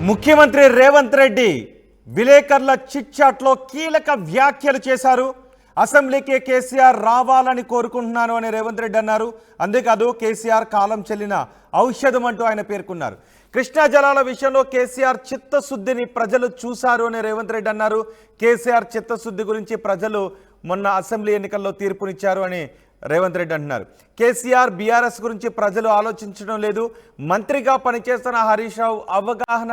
ముఖ్యమంత్రి రేవంత్ రెడ్డి విలేకరుల చిట్చాట్లో కీలక వ్యాఖ్యలు చేశారు. అసెంబ్లీకి కేసీఆర్ రావాలని కోరుకుంటున్నాను అని రేవంత్ రెడ్డి అన్నారు. అంతేకాదు కేసీఆర్ కాలం చెల్లిన ఔషధం అంటూ ఆయన పేర్కొన్నారు. కృష్ణా జలాల విషయంలో కేసీఆర్ చిత్తశుద్ధిని ప్రజలు చూశారు అని రేవంత్ రెడ్డి అన్నారు. కేసీఆర్ చిత్తశుద్ధి గురించి ప్రజలు మొన్న అసెంబ్లీ ఎన్నికల్లో తీర్పునిచ్చారు అని రేవంత్ రెడ్డి అంటున్నారు. కేసీఆర్ బీఆర్ఎస్ గురించి ప్రజలు ఆలోచించడం లేదు, మంత్రిగా పనిచేస్తున్న హరీష్ రావు అవగాహన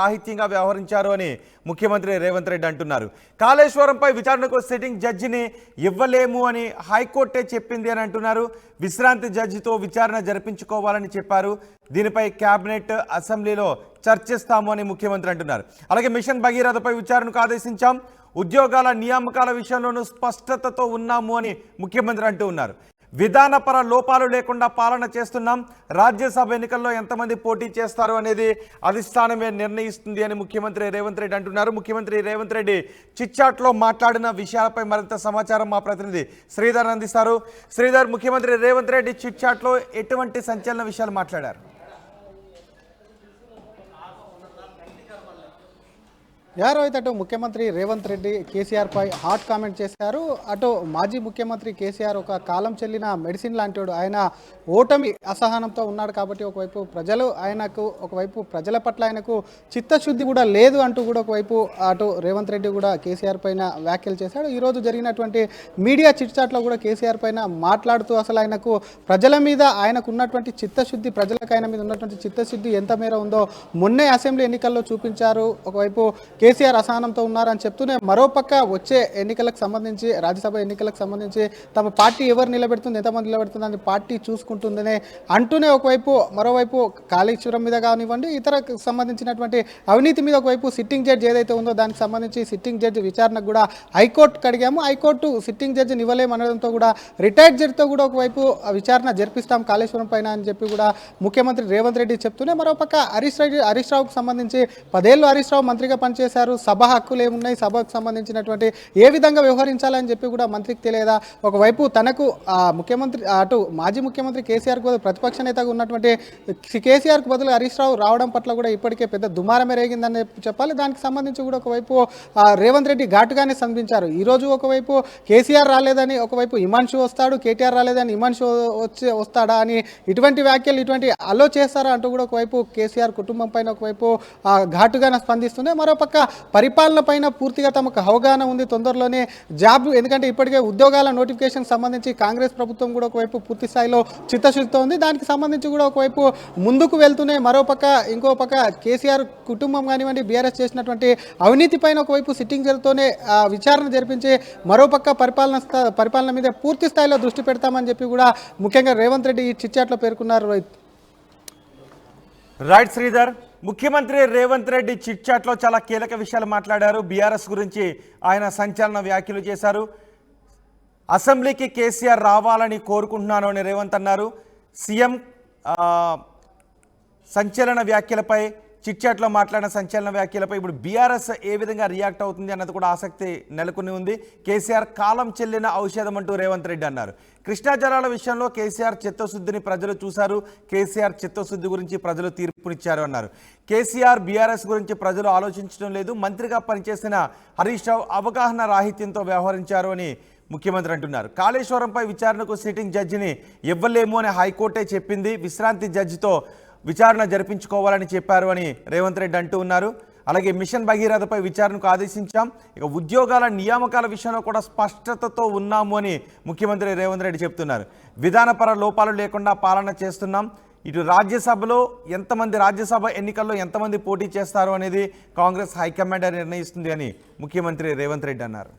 రాహిత్యంగా వ్యవహరించారు అని ముఖ్యమంత్రి రేవంత్ రెడ్డి అంటున్నారు. కాళేశ్వరంపై విచారణకు సిట్టింగ్ జడ్జిని ఇవ్వలేము అని హైకోర్టే చెప్పింది అని అంటున్నారు. విశ్రాంతి జడ్జితో విచారణ జరిపించుకోవాలని చెప్పారు. దీనిపై కేబినెట్ అసెంబ్లీలో చర్చిస్తాము అని ముఖ్యమంత్రి అంటున్నారు. అలాగే మిషన్ భగీరథపై విచారణకు ఆదేశించాం, ఉద్యోగాల నియామకాల విషయంలోనూ స్పష్టతతో ఉన్నాము అని ముఖ్యమంత్రి అంటూ ఉన్నారు. విధానపర లోపాలు లేకుండా పాలన చేస్తున్నాం, రాజ్యసభ ఎన్నికల్లో ఎంతమంది పోటీ చేస్తారు అనేది అధిష్టానమే నిర్ణయిస్తుంది అని ముఖ్యమంత్రి రేవంత్ రెడ్డి అంటున్నారు. ముఖ్యమంత్రి రేవంత్ రెడ్డి చిట్చాట్లో మాట్లాడిన విషయాలపై మరింత సమాచారం మా ప్రతినిధి శ్రీధర్ అందిస్తారు. శ్రీధర్, ముఖ్యమంత్రి రేవంత్ రెడ్డి చిట్చాట్లో ఎటువంటి సంచలన విషయాలు మాట్లాడారు? రోహిత్, అటు ముఖ్యమంత్రి రేవంత్ రెడ్డి కేసీఆర్ పై హాట్ కామెంట్ చేశారు. అటు మాజీ ముఖ్యమంత్రి కేసీఆర్ ఒక కాలం చెల్లిన మెడిసిన్ లాంటివాడు. ఆయన ఓటమి అసహనంతో ఉన్నాడు కాబట్టి ఒకవైపు ప్రజలు ఆయనకు, ఒకవైపు ప్రజల పట్ల ఆయనకు చిత్తశుద్ధి కూడా లేదు అంటూ కూడా ఒకవైపు అటు రేవంత్ రెడ్డి కూడా కేసీఆర్ పైన వ్యాఖ్యలు చేశాడు. ఈరోజు జరిగినటువంటి మీడియా చిట్చాట్లో కూడా కేసీఆర్ పైన మాట్లాడుతూ అసలు ఆయనకు ప్రజల మీద ఆయనకు ఉన్నటువంటి చిత్తశుద్ధి, ప్రజలకు ఆయన మీద ఉన్నటువంటి చిత్తశుద్ధి ఎంత మేర ఉందో మొన్నే అసెంబ్లీ ఎన్నికల్లో చూపించారు. ఒకవైపు కేసీఆర్ అసహనంతో ఉన్నారని చెప్తూనే మరోపక్క వచ్చే ఎన్నికలకు సంబంధించి, రాజ్యసభ ఎన్నికలకు సంబంధించి తమ పార్టీ ఎవరు నిలబెడుతుంది, ఎంతమంది నిలబెడుతుంది అని పార్టీ చూసుకుంటుందనే అంటూనే ఒకవైపు మరోవైపు కాళేశ్వరం మీద కానివ్వండి, ఇతర సంబంధించినటువంటి అవినీతి మీద ఒకవైపు సిట్టింగ్ జడ్జి ఏదైతే ఉందో దానికి సంబంధించి సిట్టింగ్ జడ్జి విచారణకు కూడా హైకోర్టుకు అడిగాము. హైకోర్టు సిట్టింగ్ జడ్జిని ఇవ్వలేమనడంతో కూడా రిటైర్డ్ జడ్జితో కూడా ఒకవైపు విచారణ జరిపిస్తాం కాళేశ్వరం పైన అని చెప్పి కూడా ముఖ్యమంత్రి రేవంత్ రెడ్డి చెప్తూనే మరోపక్క హరీష్ రావుకు సంబంధించి 10 ఏళ్ళు హరీష్ రావు మంత్రిగా పనిచేశారు. సభ హక్కులు ఏమున్నాయి, సభకు సంబంధించినటువంటి ఏ విధంగా వ్యవహరించాలని చెప్పి కూడా మంత్రికి తెలియదా? ఒకవైపు తనకు ముఖ్యమంత్రి, అటు మాజీ ముఖ్యమంత్రి కేసీఆర్కు బదులు ప్రతిపక్ష నేతగా ఉన్నటువంటి కేసీఆర్కు బదులు హరీష్ రావు రావడం పట్ల కూడా ఇప్పటికే పెద్ద దుమారమే రేగిందని చెప్పాలి. దానికి సంబంధించి కూడా ఒకవైపు రేవంత్ రెడ్డి ఘాటుగానే స్పందించారు. ఈరోజు ఒకవైపు కేసీఆర్ రాలేదని ఒకవైపు హిమాన్షు వస్తాడు, కేటీఆర్ రాలేదని హిమాన్షు వస్తాడా అని ఇటువంటి వ్యాఖ్యలు, ఇటువంటి అలో చేస్తారా అంటూ కూడా ఒకవైపు కేసీఆర్ కుటుంబం పైన ఒకవైపు ఘాటుగానే స్పందిస్తుంది. మరోపక్క పరిపాలన పైన పూర్తిగా తమకు అవగాహన ఉంది, తొందరలోనే జాబ్, ఎందుకంటే ఇప్పటికే ఉద్యోగాల నోటిఫికేషన్ సంబంధించి కాంగ్రెస్ ప్రభుత్వం కూడా ఒకవైపు పూర్తి స్థాయిలో చిత్తశుద్ధితో ఉంది. దానికి సంబంధించి కూడా ఒకవైపు ముందుకు వెళ్తూనే మరోపక్క ఇంకో పక్క కేసీఆర్ కుటుంబం కానివ్వండి, బీఆర్ఎస్ చేసినటువంటి అవినీతి పైన ఒకవైపు సిట్టింగ్ జడ్జితోనే విచారణ జరిపించి మరోపక్క పరిపాలన మీద పూర్తి స్థాయిలో దృష్టి పెడతామని చెప్పి కూడా ముఖ్యంగా రేవంత్ రెడ్డి ఈ చిట్చాట్లో పేర్కొన్నారు. రైట్ శ్రీధర్, ముఖ్యమంత్రి రేవంత్ రెడ్డి చిట్చాట్లో చాలా కీలక విషయాలు మాట్లాడారు. బీఆర్ఎస్ గురించి ఆయన సంచలన వ్యాఖ్యలు చేశారు. అసెంబ్లీకి కేసీఆర్ రావాలని కోరుకుంటున్నాను అని రేవంత్ అన్నారు. సీఎం సంచలన వ్యాఖ్యలపై, చిట్చాట్లో మాట్లాడిన సంచలన వ్యాఖ్యలపై ఇప్పుడు బీఆర్ఎస్ ఏ విధంగా రియాక్ట్ అవుతుంది అన్నది కూడా ఆసక్తి నెలకొని ఉంది. కేసీఆర్ కాలం చెల్లిన ఔషధం అంటూ రేవంత్ రెడ్డి అన్నారు. కృష్ణా జలాల విషయంలో కేసీఆర్ చిత్తశుద్ధిని ప్రజలు చూశారు, కేసీఆర్ చిత్తశుద్ధి గురించి ప్రజలు తీర్పునిచ్చారు అన్నారు. కేసీఆర్ బీఆర్ఎస్ గురించి ప్రజలు ఆలోచించడం లేదు, మంత్రిగా పనిచేసిన హరీష్ రావు అవగాహన రాహిత్యంతో వ్యవహరించారు అని ముఖ్యమంత్రి అంటున్నారు. కాళేశ్వరంపై విచారణకు సిట్టింగ్ జడ్జిని ఇవ్వలేము అని హైకోర్టే చెప్పింది, విశ్రాంతి జడ్జితో విచారణ జరిపించుకోవాలని చెప్పారు అని రేవంత్ రెడ్డి అంటూ ఉన్నారు. అలాగే మిషన్ భగీరథపై విచారణకు ఆదేశించాం, ఇక ఉద్యోగాల నియామకాల విషయంలో కూడా స్పష్టతతో ఉన్నాము అని ముఖ్యమంత్రి రేవంత్ రెడ్డి చెప్తున్నారు. విధానపర లోపాలు లేకుండా పాలన చేస్తున్నాం, ఇటు రాజ్యసభలో రాజ్యసభ ఎన్నికల్లో ఎంతమంది పోటీ చేస్తారు అనేది కాంగ్రెస్ హైకమాండ్ నిర్ణయిస్తుంది అని ముఖ్యమంత్రి రేవంత్ రెడ్డి అన్నారు.